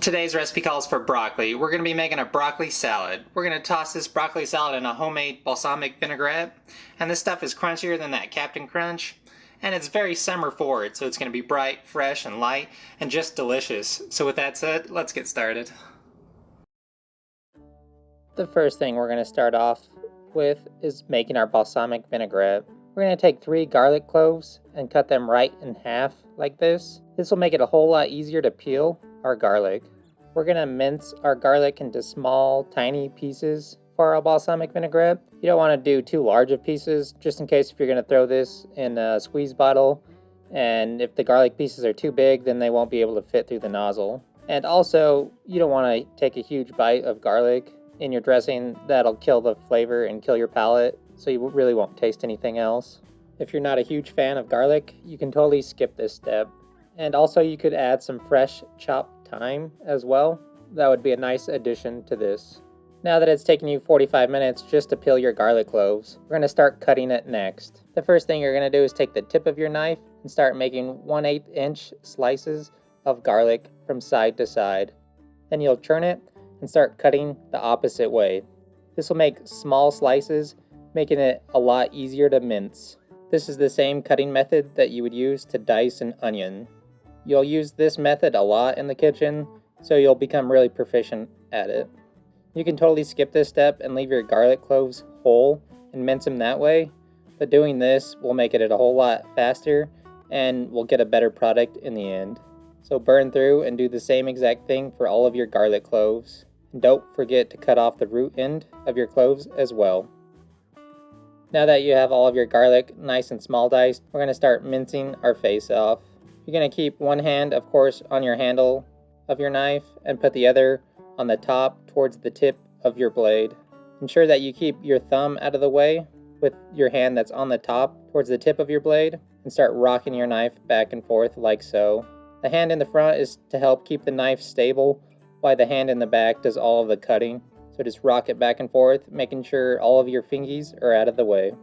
Today's recipe calls for broccoli. We're going to be making a broccoli salad. We're going to toss this broccoli salad in a homemade balsamic vinaigrette. And this stuff is crunchier than that Captain Crunch. And it's very summer forward, so it's going to be bright, fresh, and light, and just delicious. So with that said, let's get started. The first thing we're going to start off with is making our balsamic vinaigrette. We're going to take 3 garlic cloves and cut them right in half like this. This will make it a whole lot easier to peel our garlic. We're going to mince our garlic into small, tiny pieces for our balsamic vinaigrette. You don't want to do too large of pieces, just in case if you're going to throw this in a squeeze bottle, and if the garlic pieces are too big, then they won't be able to fit through the nozzle. And also, you don't want to take a huge bite of garlic in your dressing. That'll kill the flavor and kill your palate, so you really won't taste anything else. If you're not a huge fan of garlic, you can totally skip this step. And also you could add some fresh chopped thyme as well. That would be a nice addition to this. Now that it's taken you 45 minutes just to peel your garlic cloves, we're going to start cutting it next. The first thing you're going to do is take the tip of your knife and start making 1/8 inch slices of garlic from side to side. Then you'll turn it and start cutting the opposite way. This will make small slices, making it a lot easier to mince. This is the same cutting method that you would use to dice an onion. You'll use this method a lot in the kitchen, so you'll become really proficient at it. You can totally skip this step and leave your garlic cloves whole and mince them that way, but doing this will make it a whole lot faster and we'll get a better product in the end. So burn through and do the same exact thing for all of your garlic cloves. And don't forget to cut off the root end of your cloves as well. Now that you have all of your garlic nice and small diced, we're going to start mincing our face off. You're going to keep one hand, of course, on your handle of your knife and put the other on the top towards the tip of your blade. Ensure that you keep your thumb out of the way with your hand that's on the top towards the tip of your blade and start rocking your knife back and forth like so. The hand in the front is to help keep the knife stable, while the hand in the back does all of the cutting. So just rock it back and forth, making sure all of your fingies are out of the way.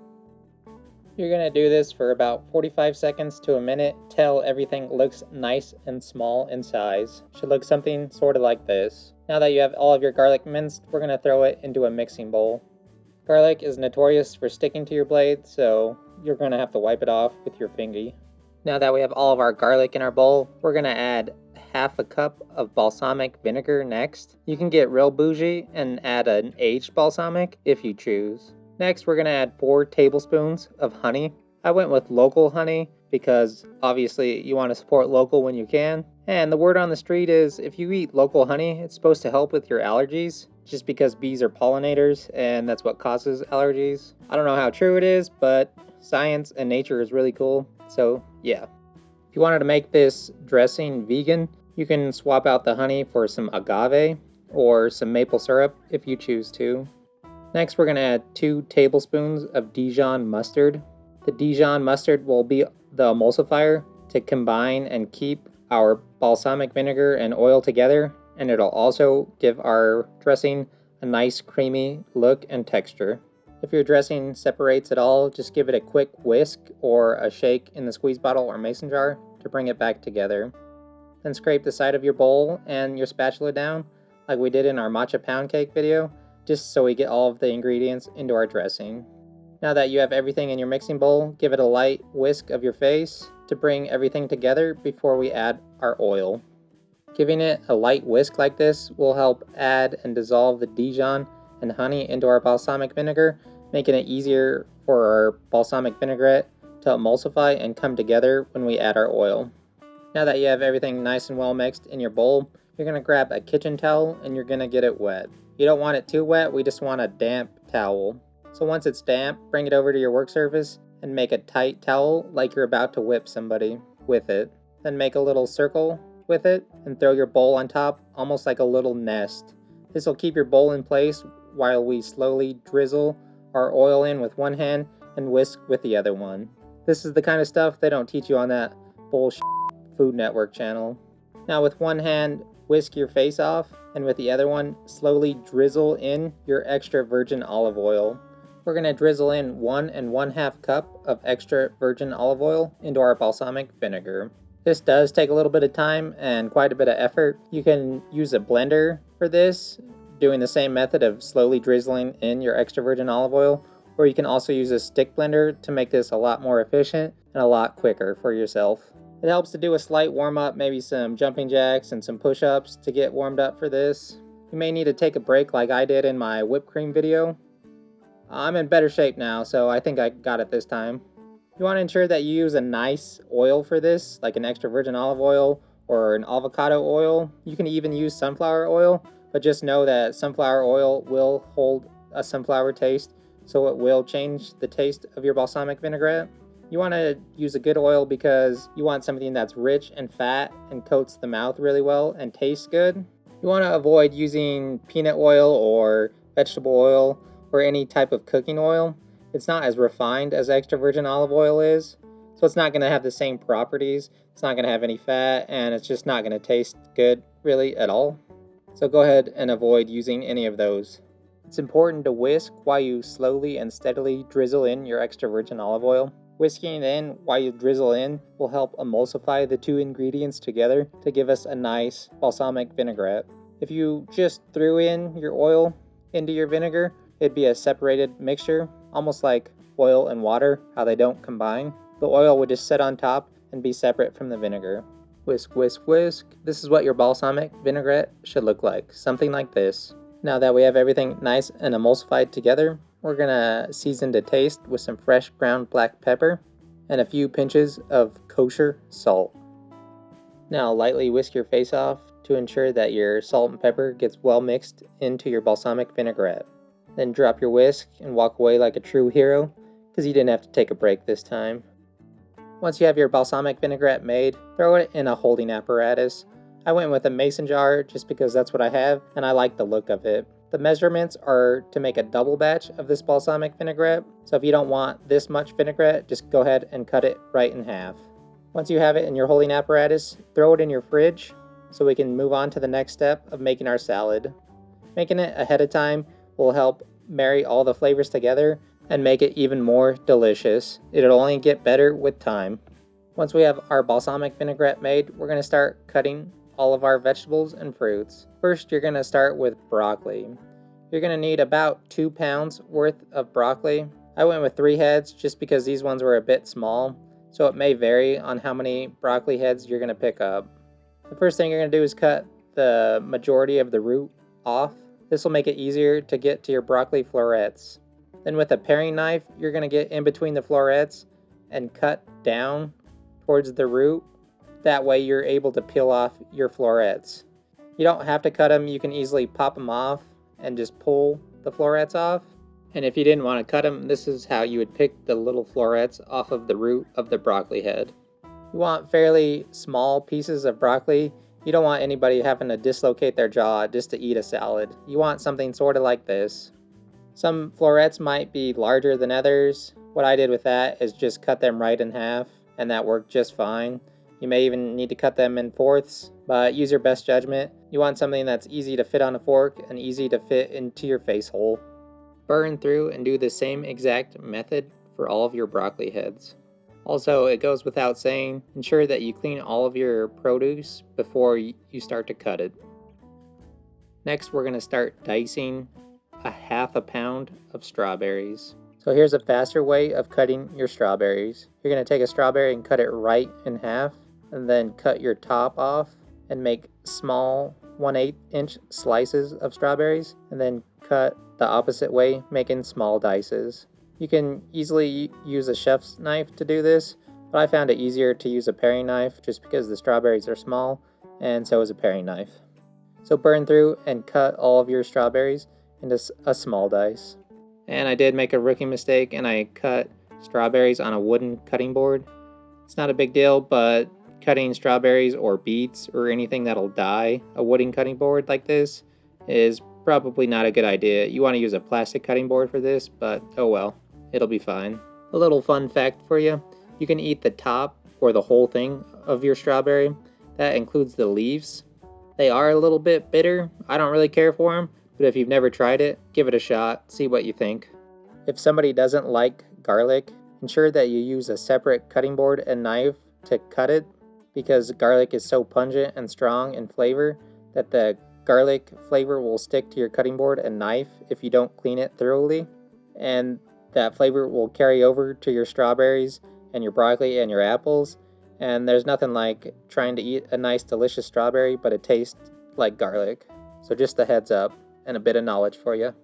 You're going to do this for about 45 seconds to a minute till everything looks nice and small in size. Should look something sort of like this. Now that you have all of your garlic minced, we're going to throw it into a mixing bowl. Garlic is notorious for sticking to your blade, so you're going to have to wipe it off with your fingy. Now that we have all of our garlic in our bowl, we're going to add 1/2 cup of balsamic vinegar next. You can get real bougie and add an aged balsamic if you choose. Next, we're going to add 4 tablespoons of honey. I went with local honey because obviously you want to support local when you can. And the word on the street is if you eat local honey, it's supposed to help with your allergies, just because bees are pollinators and that's what causes allergies. I don't know how true it is, but science and nature is really cool. So yeah. If you wanted to make this dressing vegan, you can swap out the honey for some agave or some maple syrup if you choose to. Next, we're going to add 2 tablespoons of Dijon Mustard. The Dijon Mustard will be the emulsifier to combine and keep our balsamic vinegar and oil together, and it'll also give our dressing a nice creamy look and texture. If your dressing separates at all, just give it a quick whisk or a shake in the squeeze bottle or mason jar to bring it back together. Then scrape the side of your bowl and your spatula down like we did in our matcha pound cake video, just so we get all of the ingredients into our dressing. Now that you have everything in your mixing bowl, give it a light whisk of your face to bring everything together before we add our oil. Giving it a light whisk like this will help add and dissolve the Dijon and honey into our balsamic vinegar, making it easier for our balsamic vinaigrette to emulsify and come together when we add our oil. Now that you have everything nice and well mixed in your bowl, you're going to grab a kitchen towel and you're going to get it wet. You don't want it too wet, we just want a damp towel. So once it's damp, bring it over to your work surface and make a tight towel like you're about to whip somebody with it. Then make a little circle with it and throw your bowl on top, almost like a little nest. This will keep your bowl in place while we slowly drizzle our oil in with one hand and whisk with the other one. This is the kind of stuff they don't teach you on that bullshit Food Network channel. Now with one hand, whisk your face off, and with the other one, slowly drizzle in your extra virgin olive oil. We're going to drizzle in 1 1/2 cup of extra virgin olive oil into our balsamic vinegar. This does take a little bit of time and quite a bit of effort. You can use a blender for this, doing the same method of slowly drizzling in your extra virgin olive oil, or you can also use a stick blender to make this a lot more efficient and a lot quicker for yourself. It helps to do a slight warm up, maybe some jumping jacks and some push-ups to get warmed up for this. You may need to take a break like I did in my whipped cream video. I'm in better shape now, so I think I got it this time. You want to ensure that you use a nice oil for this, like an extra virgin olive oil or an avocado oil. You can even use sunflower oil, but just know that sunflower oil will hold a sunflower taste, so it will change the taste of your balsamic vinaigrette. You want to use a good oil because you want something that's rich and fat and coats the mouth really well and tastes good. You want to avoid using peanut oil or vegetable oil or any type of cooking oil. It's not as refined as extra virgin olive oil is, so it's not going to have the same properties. It's not going to have any fat, and it's just not going to taste good really at all. So go ahead and avoid using any of those. It's important to whisk while you slowly and steadily drizzle in your extra virgin olive oil. Whisking it in while you drizzle in will help emulsify the two ingredients together to give us a nice balsamic vinaigrette. If you just threw in your oil into your vinegar, it'd be a separated mixture, almost like oil and water, how they don't combine. The oil would just sit on top and be separate from the vinegar. Whisk, whisk, whisk. This is what your balsamic vinaigrette should look like, something like this. Now that we have everything nice and emulsified together, we're gonna season to taste with some fresh ground black pepper and a few pinches of kosher salt. Now lightly whisk your face off to ensure that your salt and pepper gets well mixed into your balsamic vinaigrette. Then drop your whisk and walk away like a true hero, because you didn't have to take a break this time. Once you have your balsamic vinaigrette made, throw it in a holding apparatus. I went with a mason jar just because that's what I have, and I like the look of it. The measurements are to make a double batch of this balsamic vinaigrette, so if you don't want this much vinaigrette, just go ahead and cut it right in half. Once you have it in your holding apparatus, throw it in your fridge so we can move on to the next step of making our salad. Making it ahead of time will help marry all the flavors together and make it even more delicious. It'll only get better with time. Once we have our balsamic vinaigrette made, we're going to start cutting all of our vegetables and fruits. First, you're going to start with broccoli. You're going to need about 2 pounds worth of broccoli. I went with 3 heads just because these ones were a bit small, so it may vary on how many broccoli heads you're going to pick up. The first thing you're going to do is cut the majority of the root off. This will make it easier to get to your broccoli florets. Then with a paring knife, you're going to get in between the florets and cut down towards the root. That way you're able to peel off your florets. You don't have to cut them, you can easily pop them off and just pull the florets off. And if you didn't want to cut them, this is how you would pick the little florets off of the root of the broccoli head. You want fairly small pieces of broccoli. You don't want anybody having to dislocate their jaw just to eat a salad. You want something sort of like this. Some florets might be larger than others. What I did with that is just cut them right in half, and that worked just fine. You may even need to cut them in fourths, but use your best judgment. You want something that's easy to fit on a fork and easy to fit into your face hole. Burn through and do the same exact method for all of your broccoli heads. Also, it goes without saying, ensure that you clean all of your produce before you start to cut it. Next, we're going to start dicing a half a pound of strawberries. So here's a faster way of cutting your strawberries. You're going to take a strawberry and cut it right in half, and then cut your top off and make small 1/8 inch slices of strawberries, and then cut the opposite way, making small dices. You can easily use a chef's knife to do this, but I found it easier to use a paring knife just because the strawberries are small, and so is a paring knife. So burn through and cut all of your strawberries into a small dice. And I did make a rookie mistake, and I cut strawberries on a wooden cutting board. It's not a big deal, but cutting strawberries or beets or anything that'll die a wooden cutting board like this is probably not a good idea. You want to use a plastic cutting board for this, but oh well, it'll be fine. A little fun fact for you, you can eat the top or the whole thing of your strawberry. That includes the leaves. They are a little bit bitter. I don't really care for them, but if you've never tried it, give it a shot, see what you think. If somebody doesn't like garlic, ensure that you use a separate cutting board and knife to cut it. because garlic is so pungent and strong in flavor that the garlic flavor will stick to your cutting board and knife if you don't clean it thoroughly. And that flavor will carry over to your strawberries and your broccoli and your apples. And there's nothing like trying to eat a nice delicious strawberry, but it tastes like garlic. So just a heads up and a bit of knowledge for you.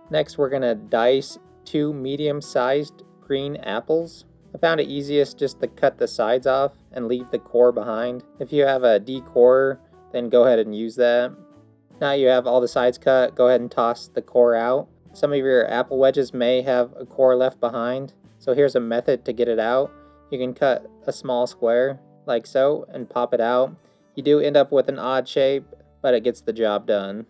Next, we're going to dice 2 medium-sized green apples. I found it easiest just to cut the sides off and leave the core behind. If you have a decorer, then go ahead and use that. Now you have all the sides cut, go ahead and toss the core out. Some of your apple wedges may have a core left behind, so here's a method to get it out. You can cut a small square, like so, and pop it out. You do end up with an odd shape, but it gets the job done.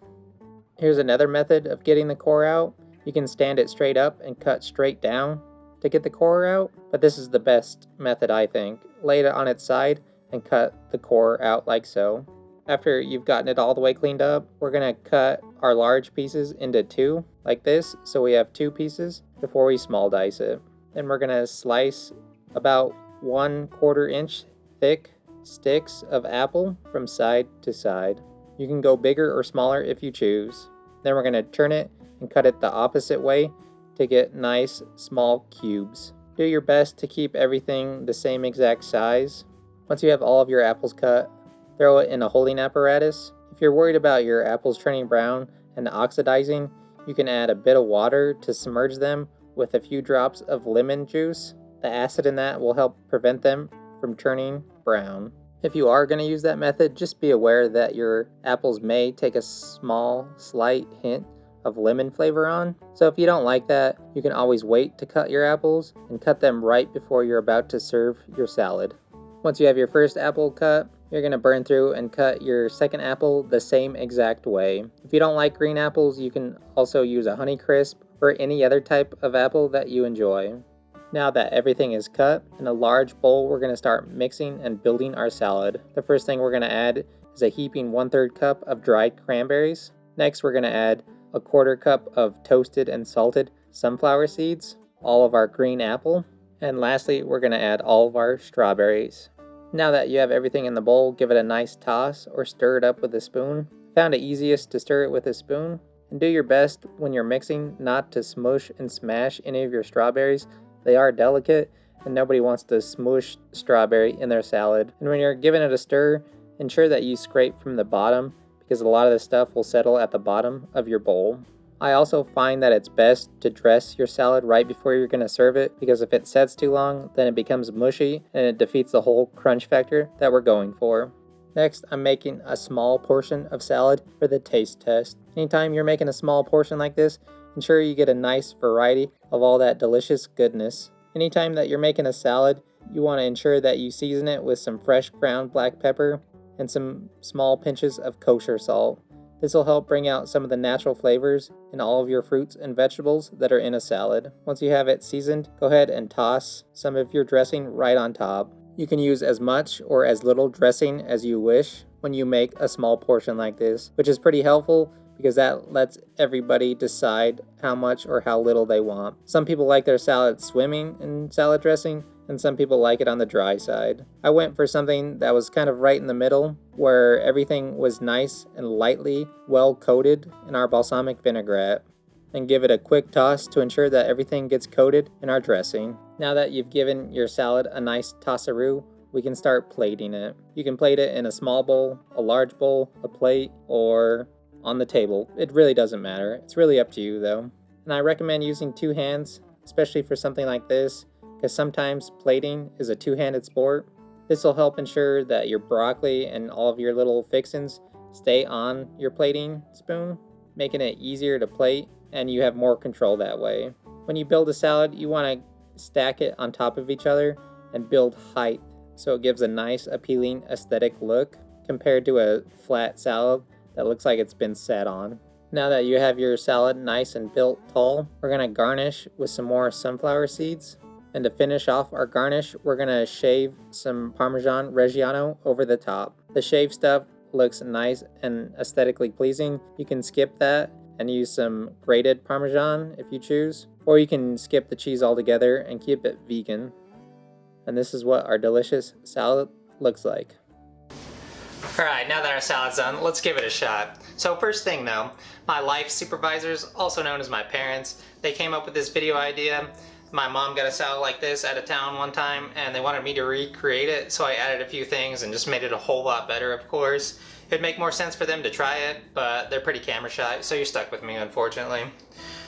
Here's another method of getting the core out. You can stand it straight up and cut straight down to get the core out, but this is the best method, I think. Lay it on its side and cut the core out like so. After you've gotten it all the way cleaned up, we're going to cut our large pieces into 2, like this, so we have 2 pieces before we small dice it. Then we're going to slice about 1/4 inch thick sticks of apple from side to side. You can go bigger or smaller if you choose. Then we're going to turn it and cut it the opposite way to get nice small cubes. Do your best to keep everything the same exact size. Once you have all of your apples cut, throw it in a holding apparatus. If you're worried about your apples turning brown and oxidizing, you can add a bit of water to submerge them with a few drops of lemon juice. The acid in that will help prevent them from turning brown. If you are going to use that method, just be aware that your apples may take a slight hint of lemon flavor on. So if you don't like that, you can always wait to cut your apples and cut them right before you're about to serve your salad. Once you have your first apple cut, you're going to burn through and cut your second apple the same exact way. If you don't like green apples, you can also use a Honeycrisp or any other type of apple that you enjoy. Now that everything is cut, in a large bowl we're going to start mixing and building our salad. The first thing we're going to add is a heaping 1/3 cup of dried cranberries. Next we're going to add a 1/4 cup of toasted and salted sunflower seeds, all of our green apple, and lastly we're going to add all of our strawberries. Now that you have everything in the bowl, give it a nice toss or stir it up with a spoon. I found it easiest to stir it with a spoon, and do your best when you're mixing not to smush and smash any of your strawberries. They are delicate and nobody wants to smush strawberry in their salad. And when you're giving it a stir, ensure that you scrape from the bottom because a lot of the stuff will settle at the bottom of your bowl. I also find that it's best to dress your salad right before you're going to serve it, because if it sets too long, then it becomes mushy and it defeats the whole crunch factor that we're going for. Next, I'm making a small portion of salad for the taste test. Anytime you're making a small portion like this, ensure you get a nice variety of all that delicious goodness. Anytime that you're making a salad, you want to ensure that you season it with some fresh ground black pepper and some small pinches of kosher salt. This will help bring out some of the natural flavors in all of your fruits and vegetables that are in a salad. Once you have it seasoned, go ahead and toss some of your dressing right on top. You can use as much or as little dressing as you wish when you make a small portion like this, which is pretty helpful because that lets everybody decide how much or how little they want. Some people like their salad swimming in salad dressing, and some people like it on the dry side. I went for something that was kind of right in the middle, where everything was nice and lightly well coated in our balsamic vinaigrette, and give it a quick toss to ensure that everything gets coated in our dressing. Now that you've given your salad a nice tossaroo, we can start plating it. You can plate it in a small bowl, a large bowl, a plate, or on the table. It really doesn't matter. It's really up to you though. And I recommend using 2 hands, especially for something like this, because sometimes plating is a 2-handed sport. This will help ensure that your broccoli and all of your little fixins stay on your plating spoon, making it easier to plate, and you have more control that way. When you build a salad, you want to stack it on top of each other and build height so it gives a nice appealing aesthetic look compared to a flat salad that looks like it's been sat on. Now that you have your salad nice and built tall, we're going to garnish with some more sunflower seeds. And to finish off our garnish, we're going to shave some Parmesan Reggiano over the top. The shaved stuff looks nice and aesthetically pleasing. You can skip that and use some grated Parmesan if you choose. Or you can skip the cheese altogether and keep it vegan. And this is what our delicious salad looks like. Alright, now that our salad's done, let's give it a shot. So first thing though, my life supervisors, also known as my parents, they came up with this video idea. My mom got a salad like this out of town one time and they wanted me to recreate it, so I added a few things and just made it a whole lot better, of course. It'd make more sense for them to try it, but they're pretty camera shy, so you're stuck with me unfortunately.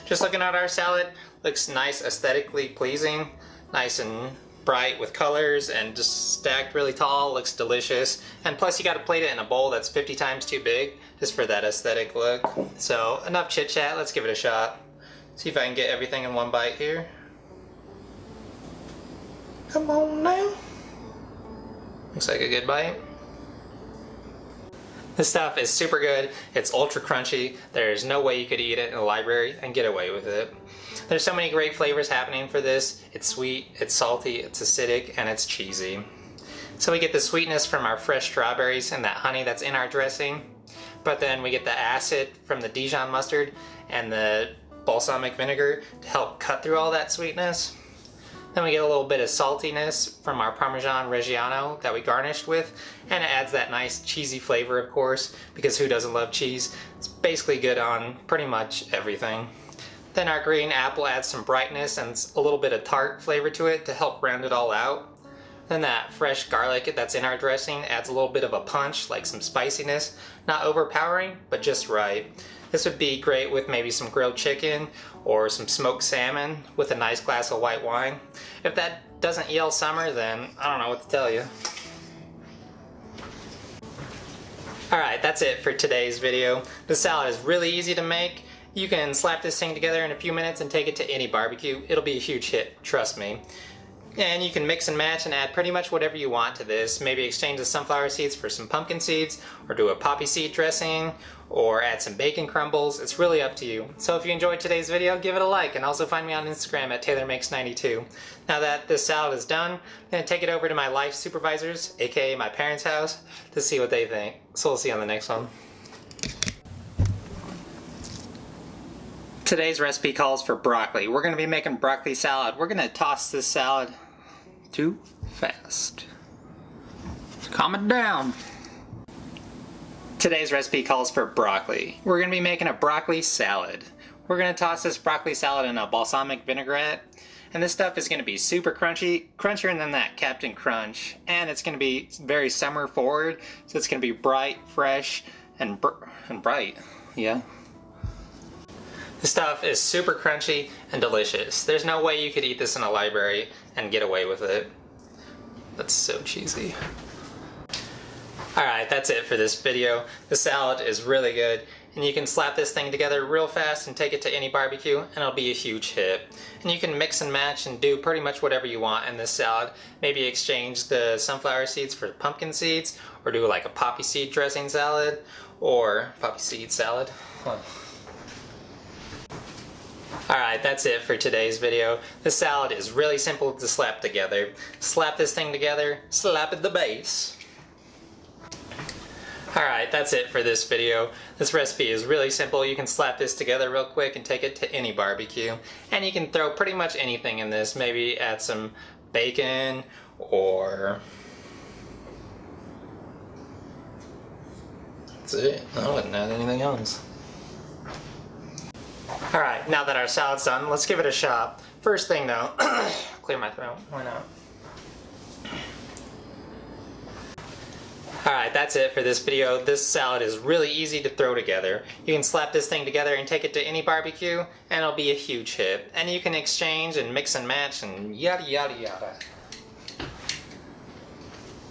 Just looking at our salad, looks nice, aesthetically pleasing, nice and bright with colors and just stacked really tall, looks delicious. And plus you gotta plate it in a bowl that's 50 times too big just for that aesthetic look. So enough chit chat, let's give it a shot. See if I can get everything in one bite here. Come on now. Looks like a good bite. This stuff is super good, it's ultra crunchy, there's no way you could eat it in a library and get away with it. There's so many great flavors happening for this. It's sweet, it's salty, it's acidic, and it's cheesy. So we get the sweetness from our fresh strawberries and that honey that's in our dressing, but then we get the acid from the Dijon mustard and the balsamic vinegar to help cut through all that sweetness. Then we get a little bit of saltiness from our Parmesan Reggiano that we garnished with, and it adds that nice cheesy flavor, of course, because who doesn't love cheese? It's basically good on pretty much everything. Then our green apple adds some brightness and a little bit of tart flavor to it to help round it all out. Then that fresh garlic that's in our dressing adds a little bit of a punch, like some spiciness, not overpowering, but just right. This would be great with maybe some grilled chicken or some smoked salmon with a nice glass of white wine. If that doesn't yell summer, then I don't know what to tell you. Alright, that's it for today's video. The salad is really easy to make. You can slap this thing together in a few minutes and take it to any barbecue. It'll be a huge hit, trust me. And you can mix and match and add pretty much whatever you want to this. Maybe exchange the sunflower seeds for some pumpkin seeds, or do a poppy seed dressing, or add some bacon crumbles. It's really up to you. So if you enjoyed today's video, give it a like, and also find me on Instagram at TaylorMakes92. Now that this salad is done, I'm going to take it over to my life supervisors, aka my parents' house, to see what they think. So we'll see you on the next one. Today's recipe calls for broccoli. We're going to be making broccoli salad. We're going to toss this salad too fast. Calm it down. Today's recipe calls for broccoli. We're going to be making a broccoli salad. We're going to toss this broccoli salad in a balsamic vinaigrette. And this stuff is going to be super crunchy, crunchier than that Captain Crunch. And it's going to be very summer forward. So it's going to be bright, fresh, and bright. Yeah. This stuff is super crunchy and delicious. There's no way you could eat this in a library and get away with it. That's so cheesy. Alright, that's it for this video. The salad is really good, and you can slap this thing together real fast and take it to any barbecue, and it'll be a huge hit. And you can mix and match and do pretty much whatever you want in this salad. Maybe exchange the sunflower seeds for pumpkin seeds, or do like a poppy seed dressing salad, or poppy seed salad. Alright, that's it for today's video. This salad is really simple to slap together. Slap this thing together, slap at the base. Alright, that's it for this video. This recipe is really simple. You can slap this together real quick and take it to any barbecue. And you can throw pretty much anything in this. Maybe add some bacon or... That's it. I wouldn't add anything else. Alright, now that our salad's done, let's give it a shot. First thing though, clear my throat, why not? Alright, that's it for this video. This salad is really easy to throw together. You can slap this thing together and take it to any barbecue, and it'll be a huge hit. And you can exchange and mix and match and yada yada yada.